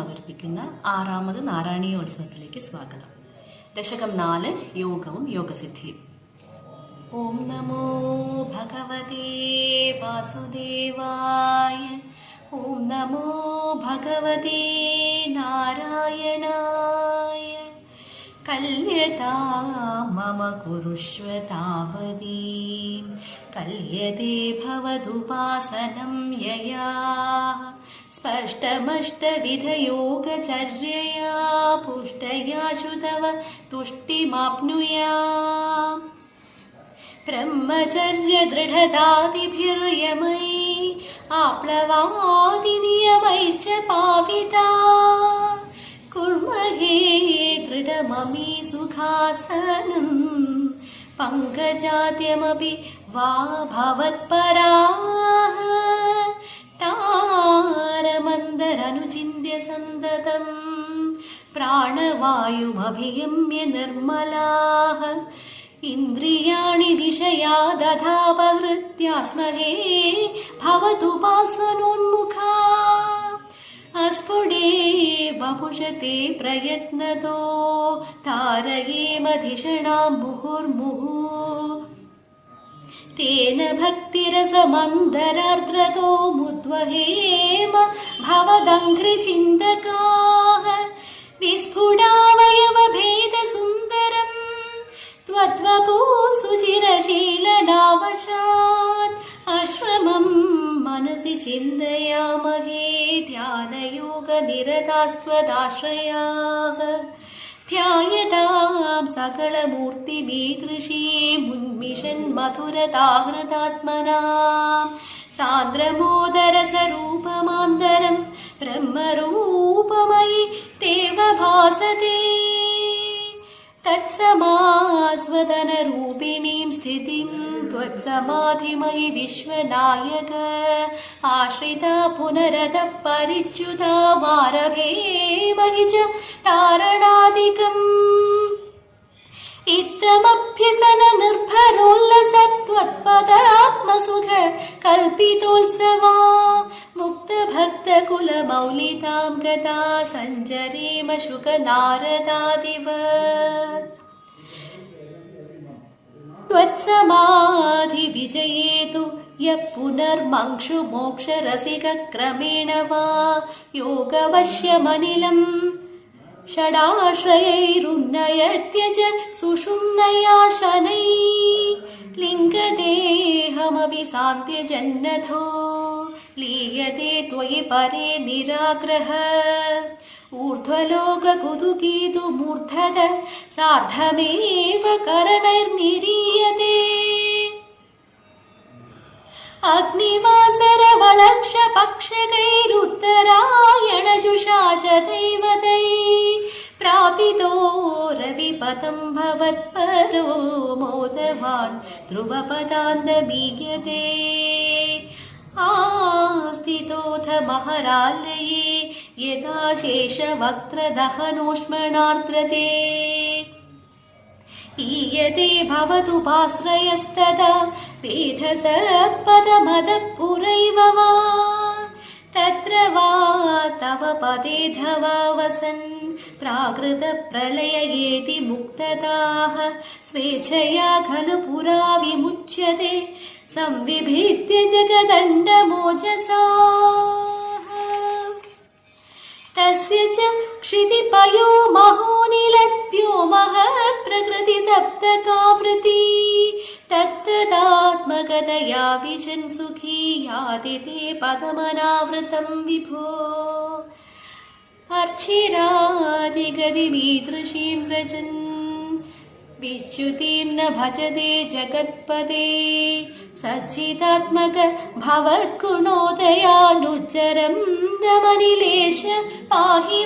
അവതരിപ്പിക്കുന്ന 6ാമത് നാരായണീയോത്സവത്തിലേക്ക് സ്വാഗതം. ദശകം 4 യോഗവും യോഗസിദ്ധിയും. ഓം നമോ ഭഗവതേ വാസുദേവായ. ഓം നമോ ഭഗവതേ നാരായണായ. കല്യതാം മമ കുരുഷ്വ താവതീം കല്യതേ ഭവതുപാസനം യയാ സ്പഷ്ടമഷ്ടവിധയോഗചര്യയാ പുഷ്ടയാശു തവ തുഷ്ടിമാപ്നുയാം. ബ്രഹ്മചര്യദൃഢതാദിഭിർയമൈ ആപ്ലവാദിനിയമൈശ്ച പാവിതാ കുർമഹേ ദൃഢമമീ സുഖാസനം പങ്കജാദ്യമപി വാ ഭവത്പരാഃ. താരമന്തരനുചിന്യ സന്തതം പ്രാണവായുമഭിയമ്യ നിർമ്മലാഃ. ഇന്ദ്രിയാണി വിഷയാദധാപഹൃത്യാസ്മഹേ ഭവതുപാസനോന്മുഖാ. അസ്ഫുടേ വപുഷത്തെ പ്രയത്നതോ താരയേമധിഷണാം മുഹുർമുഹുഃ. തേന ഭക്തിരസമന്തരാർദ്രതോ മുദ്വഹേമ ഭവദംഘ്രിചിന്തകാഃ. വിസ്ഫുടാവയവഭേദസുന്ദരം ത്വദ്വപൂ സുചിരശീലനാവശാത്. ആശ്രമം മനസി ചിന്തയാമഹേ ധ്യാനയോഗനിരതാസ്ത്വദാശ്രയാഃ. ധ്യായതാം സകലമൂർത്തിമീദൃശീം ഉന്മിഷൻ മധുരതാഹൃതാത്മനാം. സാന്ദ്രമോദരസരൂപമാന്തരം ബ്രഹ്മരൂപമയി തേവ ഭാസത്തെ. തത്സമാസ്വദനരൂപിണീം സ്ഥിതിം ത്വത്സമാധിമയി വിശ്വനായക. ആശ്രിതാ പുനരത പരിച്യുതാ മാരഭേമഹി ച താരണാദികം. ഇത്തമഭ്യസന നിർഭരോല്ലസത്വത്പദാത്മസുഖ കൽപിതോത്സവാ. മുക്തഭക്തകുലമൗലിതാം ഗതാ സഞ്ചരേമ ശുകനാരദാദിവത്. ത്വത്സമാധിവിജയേതു യഃ പുനർമംക്ഷു മോക്ഷരസികക്രമേണ വാ. യോഗവശ്യമനിലം ഷഡാശ്രയൈരുന്നയത്യജ സുഷുമ്നയാ ശനൈഃ. ലിംഗദേഹമപി സാന്ത്യജന്നഥോ ലീയത്തെ ത്വയി പരേ നിരാഗ്രഹഃ. ഊർധ്വലോകകുതുകീതുമൂർധത സാർദ്ധമേവ കരണൈർനിരീയത്തെ. അഗ്നിവാസരവളക്ഷപക്ഷകൈരുത്തരായണജുഷാ ച ദൈവതൈ പ്രാപിതോ രവിപദം ഭവത്പരോ മോദവാൻ ധ്രുവപദാന്തമീയത്തെ. ആസ്ഥിതോऽഥ മഹരാലയേ യഥാ ശേഷവക്ത്രദഹനോഷ്മണാർദ്രത്തെ. ഈയത്തെ ഭവതുപാശ്രയस्तदा വേധസപദമദഃപുരൈവ വാ. തത്ര വാ തവ പദേധവാ വസൻ പ്രാകൃതപ്രളയേതി മുക്തതാഃ. സ്വേച്ഛയാ ഖലു പുരാ വിമുച്യത്തെ സംവിഭിദ്യ ജഗദണ്ഡമോജസാ. തസ്യ ച ക്ഷിതിപയോ മഹോനിലദ്യോ മഹത് പ്രകൃതി സപ്തകാവൃതി. തത്തദാത്മകതയാ വിജൻ സുഖീ യാതിതേ പദമനാവൃതം വിഭോ. അർച്ചിരാദിഗതിമീദൃശീം വ്രജൻ വിച്യുതിം ന ഭജതേ ജഗത്പദേ. സച്ചിദാത്മക ഭവദ്ഗുണോദയാനുജ്ജരം ദമനിലേശ പാഹി